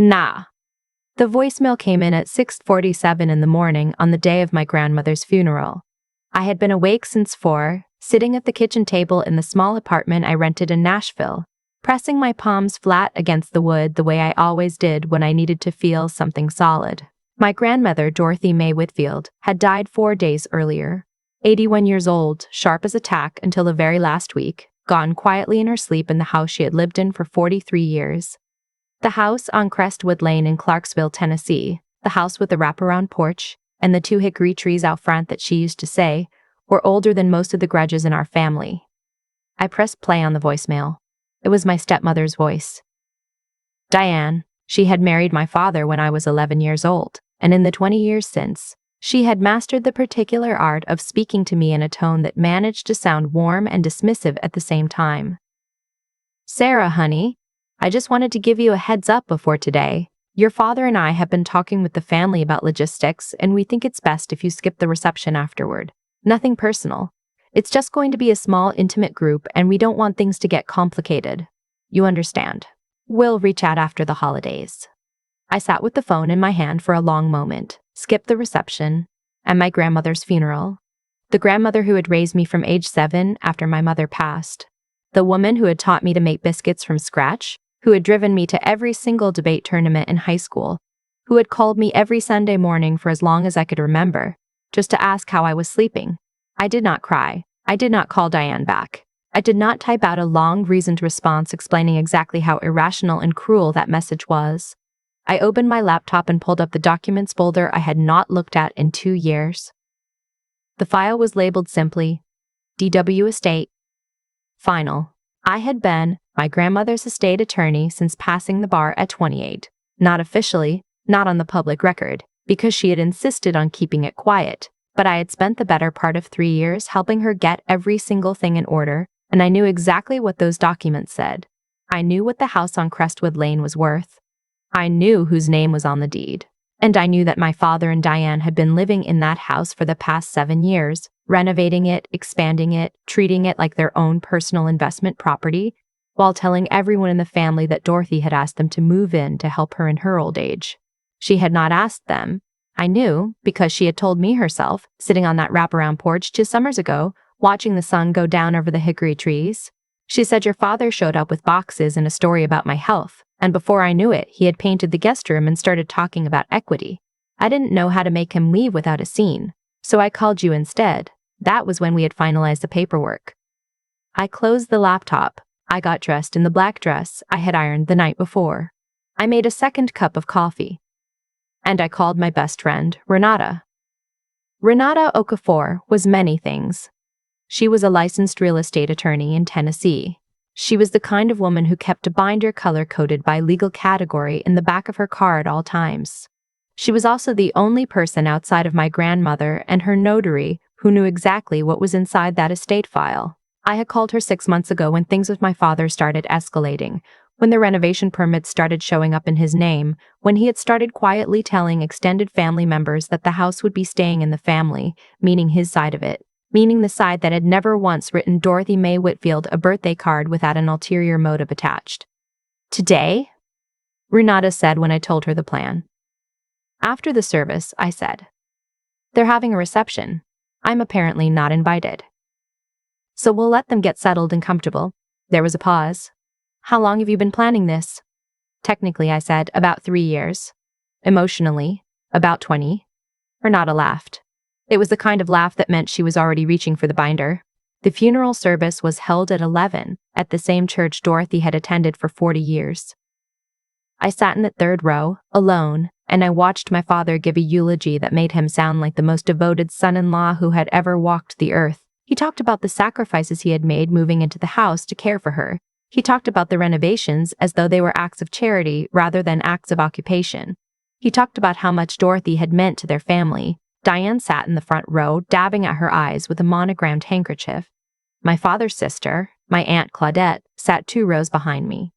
Nah. The voicemail came in at 6:47 in the morning on the day of my grandmother's funeral. I had been awake since 4, sitting at the kitchen table in the small apartment I rented in Nashville, pressing my palms flat against the wood the way I always did when I needed to feel something solid. My grandmother, Dorothy Mae Whitfield, had died 4 days earlier. 81 years old, sharp as a tack until the very last week, gone quietly in her sleep in the house she had lived in for 43 years. The house on Crestwood Lane in Clarksville, Tennessee, the house with the wraparound porch, and the 2 hickory trees out front that she used to say were older than most of the grudges in our family. I pressed play on the voicemail. It was my stepmother's voice. Diane, she had married my father when I was 11 years old, and in the 20 years since, she had mastered the particular art of speaking to me in a tone that managed to sound warm and dismissive at the same time. Sarah, honey, I just wanted to give you a heads up before today. Your father and I have been talking with the family about logistics, and we think it's best if you skip the reception afterward. Nothing personal. It's just going to be a small, intimate group, and we don't want things to get complicated. You understand. We'll reach out after the holidays. I sat with the phone in my hand for a long moment, skipped the reception, and my grandmother's funeral. The grandmother who had raised me from age 7 after my mother passed. The woman who had taught me to make biscuits from scratch, who had driven me to every single debate tournament in high school, who had called me every Sunday morning for as long as I could remember, just to ask how I was sleeping. I did not cry. I did not call Diane back. I did not type out a long, reasoned response explaining exactly how irrational and cruel that message was. I opened my laptop and pulled up the documents folder I had not looked at in 2 years. The file was labeled simply, DW Estate. Final. I had been my grandmother's estate attorney since passing the bar at 28. Not officially, not on the public record, because she had insisted on keeping it quiet, but I had spent the better part of 3 years helping her get every single thing in order, and I knew exactly what those documents said. I knew what the house on Crestwood Lane was worth. I knew whose name was on the deed. And I knew that my father and Diane had been living in that house for the past 7 years, renovating it, expanding it, treating it like their own personal investment property, while telling everyone in the family that Dorothy had asked them to move in to help her in her old age. She had not asked them. I knew, because she had told me herself, sitting on that wraparound porch 2 summers ago, watching the sun go down over the hickory trees. She said your father showed up with boxes and a story about my health, and before I knew it, he had painted the guest room and started talking about equity. I didn't know how to make him leave without a scene, so I called you instead. That was when we had finalized the paperwork. I closed the laptop. I got dressed in the black dress I had ironed the night before. I made a second cup of coffee. And I called my best friend, Renata. Renata Okafor was many things. She was a licensed real estate attorney in Tennessee. She was the kind of woman who kept a binder color-coded by legal category in the back of her car at all times. She was also the only person outside of my grandmother and her notary who knew exactly what was inside that estate file. I had called her 6 months ago when things with my father started escalating, when the renovation permits started showing up in his name, when he had started quietly telling extended family members that the house would be staying in the family, meaning his side of it, meaning the side that had never once written Dorothy Mae Whitfield a birthday card without an ulterior motive attached. Today? Renata said when I told her the plan. After the service, I said, they're having a reception. I'm apparently not invited. So we'll let them get settled and comfortable. There was a pause. How long have you been planning this? Technically, I said, about 3 years. Emotionally, about 20. Renata laughed. It was the kind of laugh that meant she was already reaching for the binder. The funeral service was held at 11, at the same church Dorothy had attended for 40 years. I sat in the 3rd row, alone, and I watched my father give a eulogy that made him sound like the most devoted son-in-law who had ever walked the earth. He talked about the sacrifices he had made moving into the house to care for her. He talked about the renovations as though they were acts of charity rather than acts of occupation. He talked about how much Dorothy had meant to their family. Diane sat in the front row, dabbing at her eyes with a monogrammed handkerchief. My father's sister, my Aunt Claudette, sat 2 rows behind me.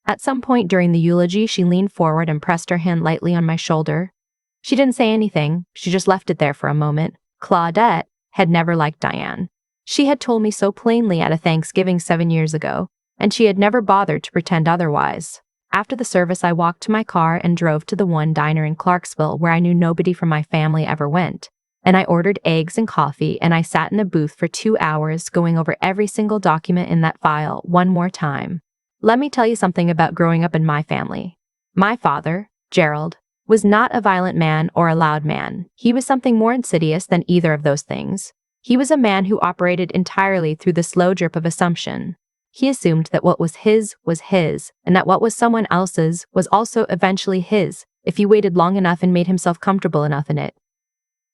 At some point during the eulogy, she leaned forward and pressed her hand lightly on my shoulder. She didn't say anything, she just left it there for a moment. Claudette had never liked Diane. She had told me so plainly at a Thanksgiving 7 years ago, and she had never bothered to pretend otherwise. After the service, I walked to my car and drove to the one diner in Clarksville where I knew nobody from my family ever went. And I ordered eggs and coffee, and I sat in a booth for 2 hours going over every single document in that file one more time. Let me tell you something about growing up in my family. My father, Gerald, was not a violent man or a loud man. He was something more insidious than either of those things. He was a man who operated entirely through the slow drip of assumption. He assumed that what was his, and that what was someone else's was also eventually his, if he waited long enough and made himself comfortable enough in it.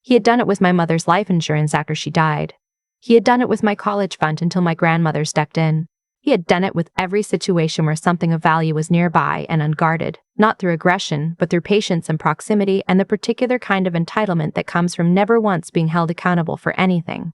He had done it with my mother's life insurance after she died. He had done it with my college fund until my grandmother stepped in. He had done it with every situation where something of value was nearby and unguarded, not through aggression, but through patience and proximity and the particular kind of entitlement that comes from never once being held accountable for anything.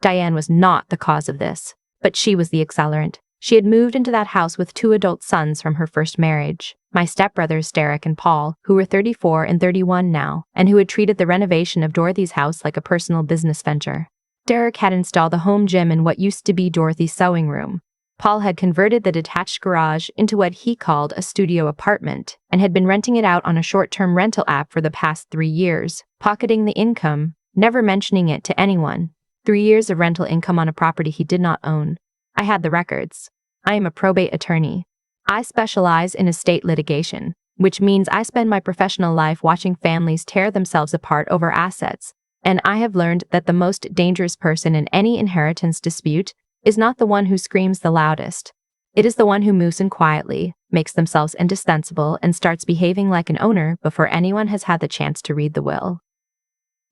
Diane was not the cause of this, but she was the accelerant. She had moved into that house with 2 adult sons from her first marriage, my stepbrothers Derek and Paul, who were 34 and 31 now, and who had treated the renovation of Dorothy's house like a personal business venture. Derek had installed a home gym in what used to be Dorothy's sewing room. Paul had converted the detached garage into what he called a studio apartment and had been renting it out on a short-term rental app for the past 3 years, pocketing the income, never mentioning it to anyone. 3 years of rental income on a property he did not own. I had the records. I am a probate attorney. I specialize in estate litigation, which means I spend my professional life watching families tear themselves apart over assets, and I have learned that the most dangerous person in any inheritance dispute is not the one who screams the loudest. It is the one who moves in quietly, makes themselves indispensable, and starts behaving like an owner before anyone has had the chance to read the will.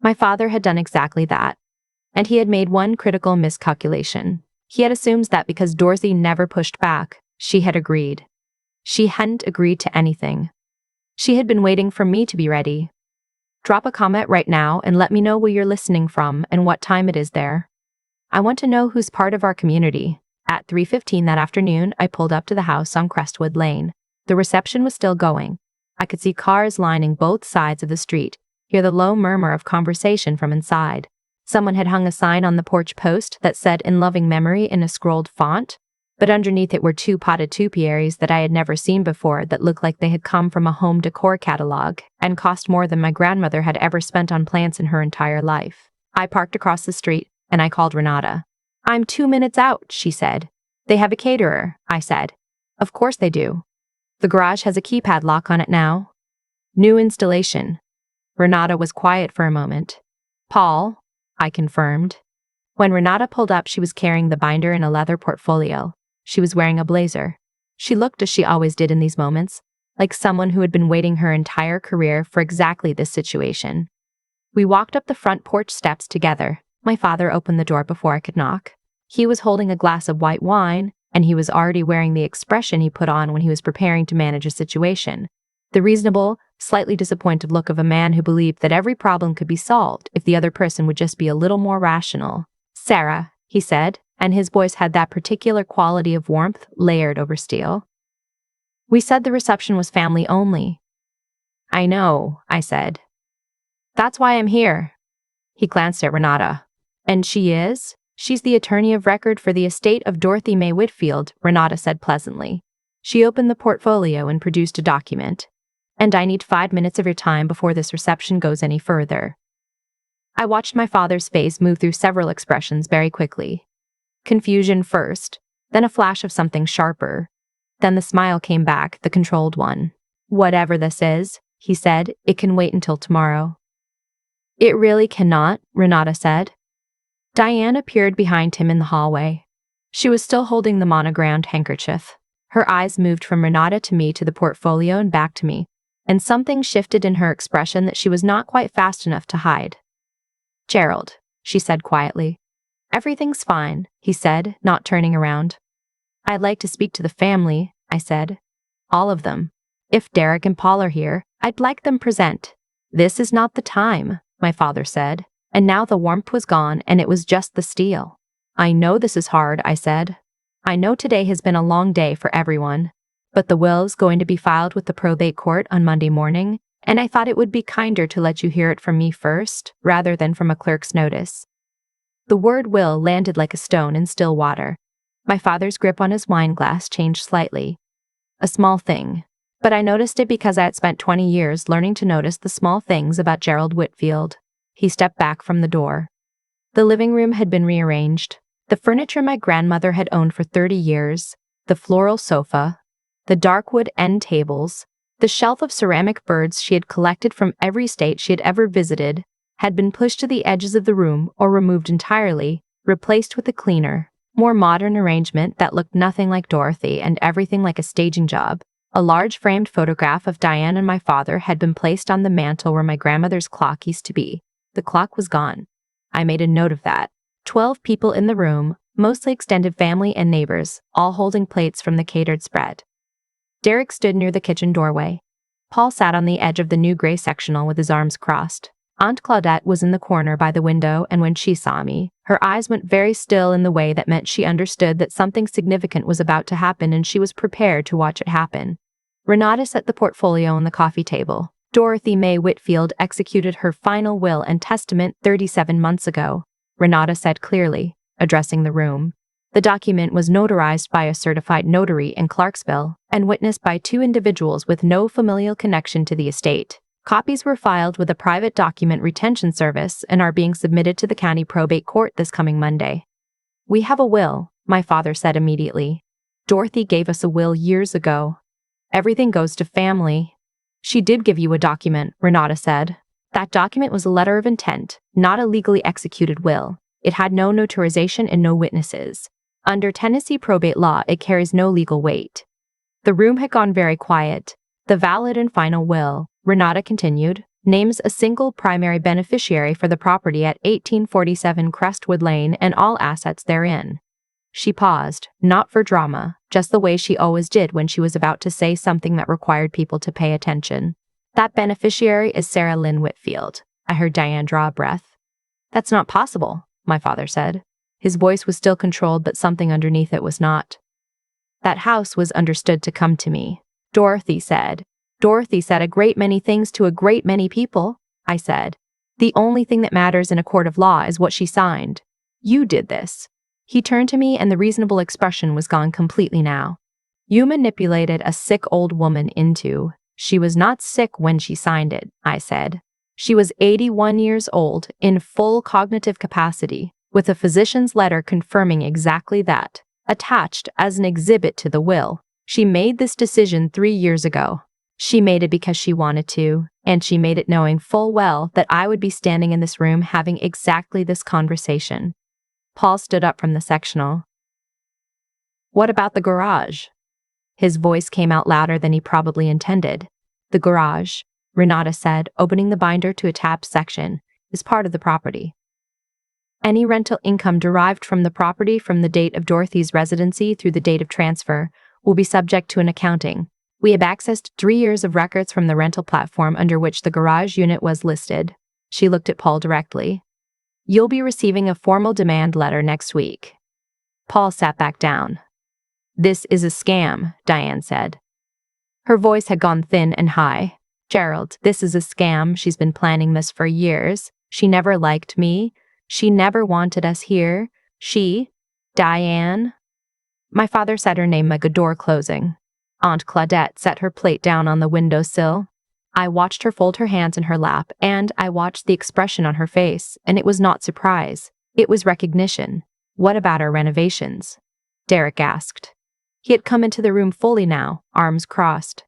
My father had done exactly that, and he had made one critical miscalculation. He had assumed that because Dorothy never pushed back, she had agreed. She hadn't agreed to anything. She had been waiting for me to be ready. Drop a comment right now and let me know where you're listening from and what time it is there. I want to know who's part of our community. At 3:15 that afternoon, I pulled up to the house on Crestwood Lane. The reception was still going. I could see cars lining both sides of the street, hear the low murmur of conversation from inside. Someone had hung a sign on the porch post that said "In loving memory" in a scrolled font, but underneath it were 2 potted topiaries that I had never seen before that looked like they had come from a home decor catalog and cost more than my grandmother had ever spent on plants in her entire life. I parked across the street, and I called Renata. "I'm 2 minutes out," she said. "They have a caterer," I said. "Of course they do. The garage has a keypad lock on it now." "New installation." Renata was quiet for a moment. "Paul," I confirmed. When Renata pulled up, she was carrying the binder in a leather portfolio. She was wearing a blazer. She looked as she always did in these moments, like someone who had been waiting her entire career for exactly this situation. We walked up the front porch steps together. My father opened the door before I could knock. He was holding a glass of white wine, and he was already wearing the expression he put on when he was preparing to manage a situation. The reasonable, slightly disappointed look of a man who believed that every problem could be solved if the other person would just be a little more rational. "Sarah," he said, and his voice had that particular quality of warmth layered over steel. "We said the reception was family only." "I know," I said. "That's why I'm here." He glanced at Renata. "And she is? She's the attorney of record for the estate of Dorothy May Whitfield," Renata said pleasantly. She opened the portfolio and produced a document. "And I need 5 minutes of your time before this reception goes any further." I watched my father's face move through several expressions very quickly. Confusion first, then a flash of something sharper. Then the smile came back, the controlled one. "Whatever this is," he said, "it can wait until tomorrow." "It really cannot," Renata said. Diane appeared behind him in the hallway. She was still holding the monogrammed handkerchief. Her eyes moved from Renata to me to the portfolio and back to me, and something shifted in her expression that she was not quite fast enough to hide. "Gerald," she said quietly. "Everything's fine," he said, not turning around. "I'd like to speak to the family," I said. "All of them. If Derek and Paul are here, I'd like them present." "This is not the time," my father said, and now the warmth was gone and it was just the steel. "I know this is hard," I said. "I know today has been a long day for everyone, but the will's going to be filed with the probate court on Monday morning, and I thought it would be kinder to let you hear it from me first, rather than from a clerk's notice." The word will landed like a stone in still water. My father's grip on his wine glass changed slightly. "A small thing," But I noticed it because I had spent 20 years learning to notice the small things about Gerald Whitfield. He stepped back from the door. The living room had been rearranged. The furniture my grandmother had owned for 30 years, the floral sofa, the dark wood end tables, the shelf of ceramic birds she had collected from every state she had ever visited, had been pushed to the edges of the room or removed entirely, replaced with a cleaner, more modern arrangement that looked nothing like Dorothy and everything like a staging job. A large framed photograph of Diane and my father had been placed on the mantel where my grandmother's clock used to be. The clock was gone. I made a note of that. 12 people in the room, mostly extended family and neighbors, all holding plates from the catered spread. Derek stood near the kitchen doorway. Paul sat on the edge of the new gray sectional with his arms crossed. Aunt Claudette was in the corner by the window, and when she saw me, her eyes went very still in the way that meant she understood that something significant was about to happen and she was prepared to watch it happen. Renata set the portfolio on the coffee table. Dorothy May Whitfield executed her final will and testament 37 months ago, Renata said clearly, addressing the room. The document was notarized by a certified notary in Clarksville and witnessed by 2 individuals with no familial connection to the estate. Copies were filed with a private document retention service and are being submitted to the county probate court this coming Monday. We have a will, my father said immediately. Dorothy gave us a will years ago. Everything goes to family. She did give you a document, Renata said. That document was a letter of intent, not a legally executed will. It had no notarization and no witnesses. Under Tennessee probate law, it carries no legal weight. The room had gone very quiet. The valid and final will, Renata continued, names a single primary beneficiary for the property at 1847 Crestwood Lane and all assets therein. She paused, not for drama, just the way she always did when she was about to say something that required people to pay attention. That beneficiary is Sarah Lynn Whitfield. I heard Diane draw a breath. That's not possible, my father said. His voice was still controlled, but something underneath it was not. That house was understood to come to me, Dorothy said. Dorothy said a great many things to a great many people, I said. The only thing that matters in a court of law is what she signed. You did this. He turned to me and the reasonable expression was gone completely now. You manipulated a sick old woman into. She was not sick when she signed it, I said. She was 81 years old, in full cognitive capacity, with a physician's letter confirming exactly that, attached as an exhibit to the will. She made this decision 3 years ago. She made it because she wanted to, and she made it knowing full well that I would be standing in this room having exactly this conversation. Paul stood up from the sectional. What about the garage? His voice came out louder than he probably intended. The garage, Renata said, opening the binder to a tabbed section, is part of the property. Any rental income derived from the property from the date of Dorothy's residency through the date of transfer will be subject to an accounting. We have accessed 3 years of records from the rental platform under which the garage unit was listed. She looked at Paul directly. You'll be receiving a formal demand letter next week. Paul sat back down. This is a scam, Diane said. Her voice had gone thin and high. Gerald, this is a scam. She's been planning this for years. She never liked me. She never wanted us here. Diane. My father said her name like a door closing. Aunt Claudette set her plate down on the windowsill. I watched her fold her hands in her lap, and I watched the expression on her face, and it was not surprise. It was recognition. What about our renovations? Derek asked. He had come into the room fully now, arms crossed.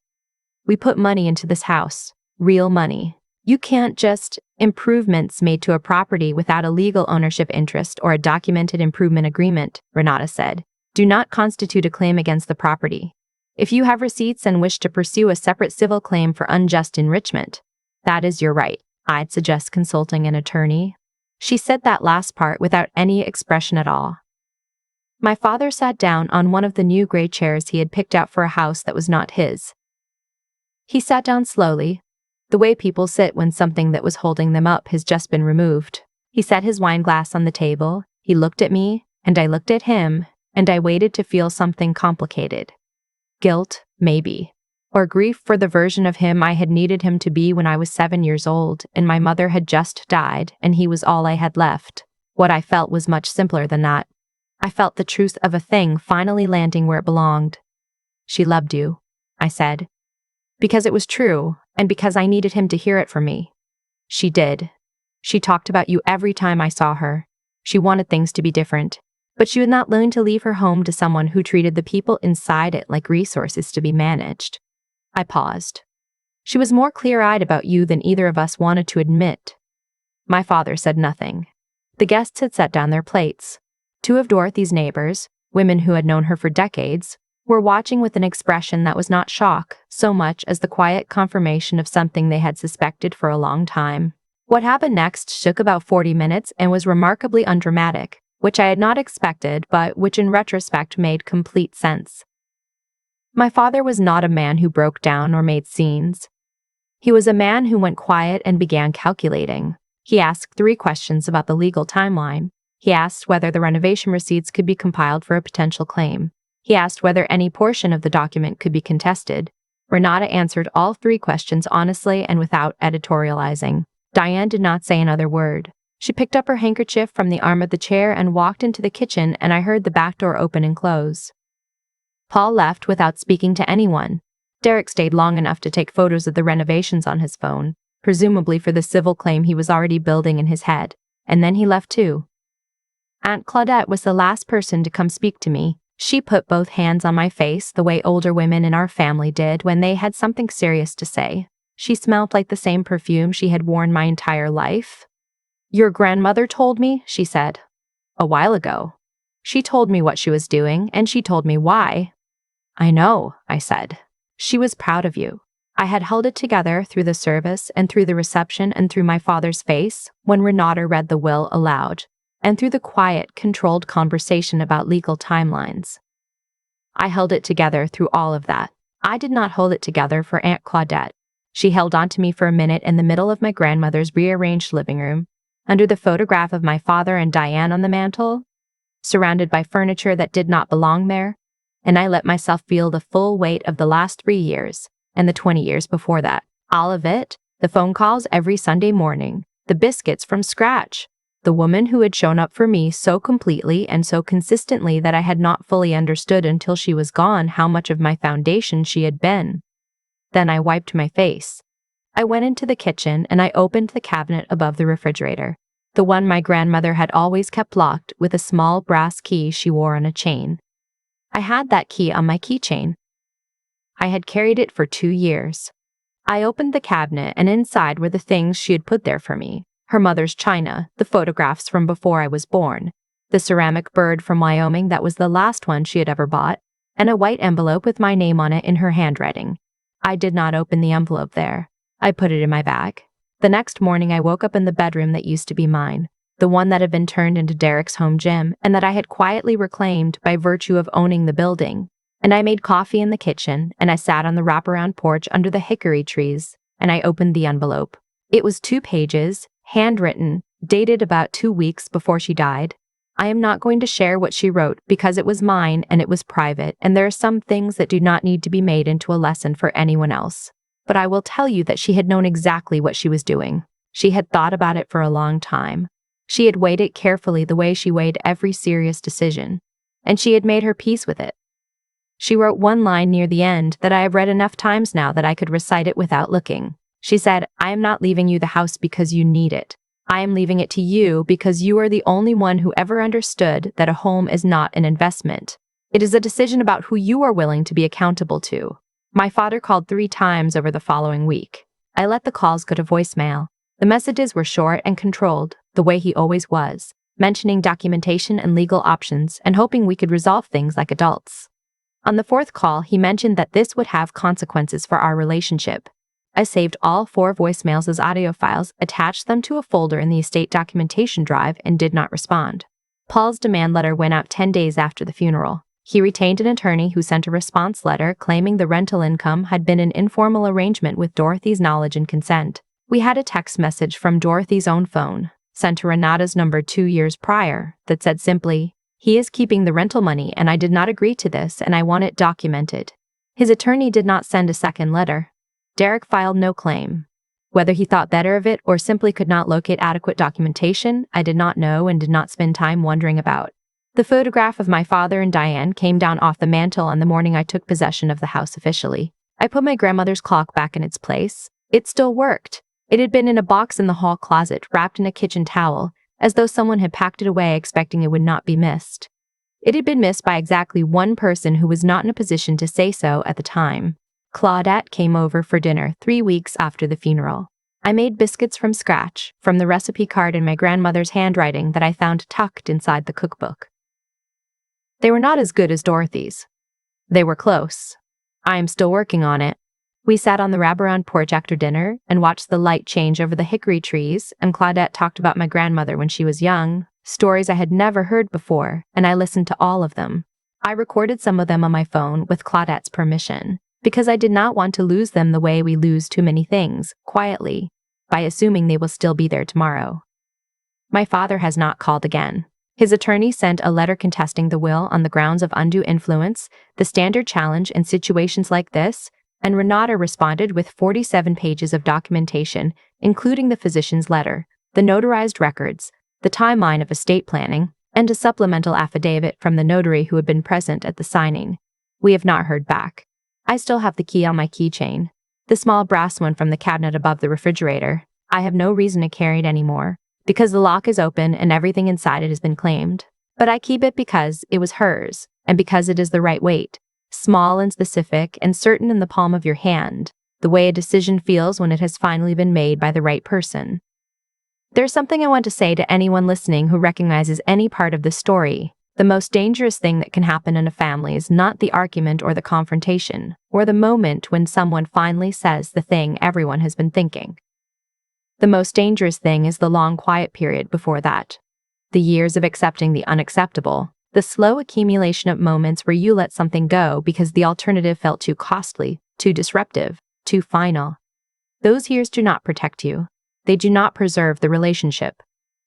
We put money into this house. Real money. You can't just improvements made to a property without a legal ownership interest or a documented improvement agreement, Renata said, do not constitute a claim against the property. If you have receipts and wish to pursue a separate civil claim for unjust enrichment, that is your right. I'd suggest consulting an attorney. She said that last part without any expression at all. My father sat down on one of the new gray chairs he had picked out for a house that was not his. He sat down slowly, the way people sit when something that was holding them up has just been removed. He set his wine glass on the table, he looked at me, and I looked at him, and I waited to feel something complicated. Guilt, maybe. Or grief for the version of him I had needed him to be when I was 7 years old, and my mother had just died, and he was all I had left. What I felt was much simpler than that. I felt the truth of a thing finally landing where it belonged. She loved you, I said. Because it was true, and because I needed him to hear it from me. She did. She talked about you every time I saw her. She wanted things to be different, but she was not willing to leave her home to someone who treated the people inside it like resources to be managed. I paused. She was more clear-eyed about you than either of us wanted to admit. My father said nothing. The guests had set down their plates. Two of Dorothy's neighbors, women who had known her for decades, were watching with an expression that was not shock so much as the quiet confirmation of something they had suspected for a long time. What happened next took about 40 minutes and was remarkably undramatic, which I had not expected but which in retrospect made complete sense. My father was not a man who broke down or made scenes. He was a man who went quiet and began calculating. He asked 3 questions about the legal timeline. He asked whether the renovation receipts could be compiled for a potential claim. He asked whether any portion of the document could be contested. Renata answered all 3 questions honestly and without editorializing. Diane did not say another word. She picked up her handkerchief from the arm of the chair and walked into the kitchen, and I heard the back door open and close. Paul left without speaking to anyone. Derek stayed long enough to take photos of the renovations on his phone, presumably for the civil claim he was already building in his head, and then he left too. Aunt Claudette was the last person to come speak to me. She put both hands on my face the way older women in our family did when they had something serious to say. She smelled like the same perfume she had worn my entire life. "Your grandmother told me," she said. "A while ago. She told me what she was doing, and she told me why." "I know," I said. "She was proud of you." I had held it together through the service and through the reception and through my father's face when Renata read the will aloud, and through the quiet, controlled conversation about legal timelines. I held it together through all of that. I did not hold it together for Aunt Claudette. She held on to me for a minute in the middle of my grandmother's rearranged living room, under the photograph of my father and Diane on the mantel, surrounded by furniture that did not belong there, and I let myself feel the full weight of the last 3 years, and the 20 years before that. All of it, the phone calls every Sunday morning, the biscuits from scratch, the woman who had shown up for me so completely and so consistently that I had not fully understood until she was gone how much of my foundation she had been. Then I wiped my face. I went into the kitchen and I opened the cabinet above the refrigerator, the one my grandmother had always kept locked with a small brass key she wore on a chain. I had that key on my keychain. I had carried it for 2 years. I opened the cabinet and inside were the things she had put there for me. Her mother's china, the photographs from before I was born, the ceramic bird from Wyoming that was the last one she had ever bought, and a white envelope with my name on it in her handwriting. I did not open the envelope there. I put it in my bag. The next morning I woke up in the bedroom that used to be mine, the one that had been turned into Derek's home gym and that I had quietly reclaimed by virtue of owning the building. And I made coffee in the kitchen, and I sat on the wraparound porch under the hickory trees, and I opened the envelope. It was 2 pages, handwritten, dated about 2 weeks before she died. I am not going to share what she wrote because it was mine and it was private, and there are some things that do not need to be made into a lesson for anyone else. But I will tell you that she had known exactly what she was doing. She had thought about it for a long time. She had weighed it carefully the way she weighed every serious decision, and she had made her peace with it. She wrote one line near the end that I have read enough times now that I could recite it without looking. She said, "I am not leaving you the house because you need it. I am leaving it to you because you are the only one who ever understood that a home is not an investment. It is a decision about who you are willing to be accountable to." My father called 3 times over the following week. I let the calls go to voicemail. The messages were short and controlled, the way he always was, mentioning documentation and legal options and hoping we could resolve things like adults. On the 4th call, he mentioned that this would have consequences for our relationship. I saved all 4 voicemails as audio files, attached them to a folder in the estate documentation drive, and did not respond. Paul's demand letter went out 10 days after the funeral. He retained an attorney who sent a response letter claiming the rental income had been an informal arrangement with Dorothy's knowledge and consent. We had a text message from Dorothy's own phone, sent to Renata's number 2 years prior, that said simply, "He is keeping the rental money and I did not agree to this and I want it documented." His attorney did not send a second letter. Derek filed no claim. Whether he thought better of it or simply could not locate adequate documentation, I did not know and did not spend time wondering about. The photograph of my father and Diane came down off the mantel on the morning I took possession of the house officially. I put my grandmother's clock back in its place. It still worked. It had been in a box in the hall closet, wrapped in a kitchen towel, as though someone had packed it away expecting it would not be missed. It had been missed by exactly one person who was not in a position to say so at the time. Claudette came over for dinner 3 weeks after the funeral. I made biscuits from scratch, from the recipe card in my grandmother's handwriting that I found tucked inside the cookbook. They were not as good as Dorothy's. They were close. I am still working on it. We sat on the wraparound porch after dinner and watched the light change over the hickory trees, and Claudette talked about my grandmother when she was young, stories I had never heard before, and I listened to all of them. I recorded some of them on my phone with Claudette's permission, because I did not want to lose them the way we lose too many things, quietly, by assuming they will still be there tomorrow. My father has not called again. His attorney sent a letter contesting the will on the grounds of undue influence, the standard challenge in situations like this, and Renata responded with 47 pages of documentation, including the physician's letter, the notarized records, the timeline of estate planning, and a supplemental affidavit from the notary who had been present at the signing. We have not heard back. I still have the key on my keychain, the small brass one from the cabinet above the refrigerator. I have no reason to carry it anymore, because the lock is open and everything inside it has been claimed. But I keep it because it was hers, and because it is the right weight, small and specific and certain in the palm of your hand, the way a decision feels when it has finally been made by the right person. There's something I want to say to anyone listening who recognizes any part of this story. The most dangerous thing that can happen in a family is not the argument or the confrontation, or the moment when someone finally says the thing everyone has been thinking. The most dangerous thing is the long quiet period before that. The years of accepting the unacceptable, the slow accumulation of moments where you let something go because the alternative felt too costly, too disruptive, too final. Those years do not protect you. They do not preserve the relationship.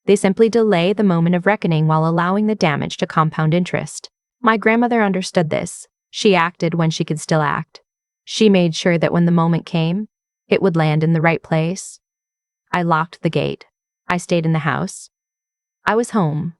They simply delay the moment of reckoning while allowing the damage to compound interest. My grandmother understood this. She acted when she could still act. She made sure that when the moment came, it would land in the right place. I locked the gate. I stayed in the house. I was home,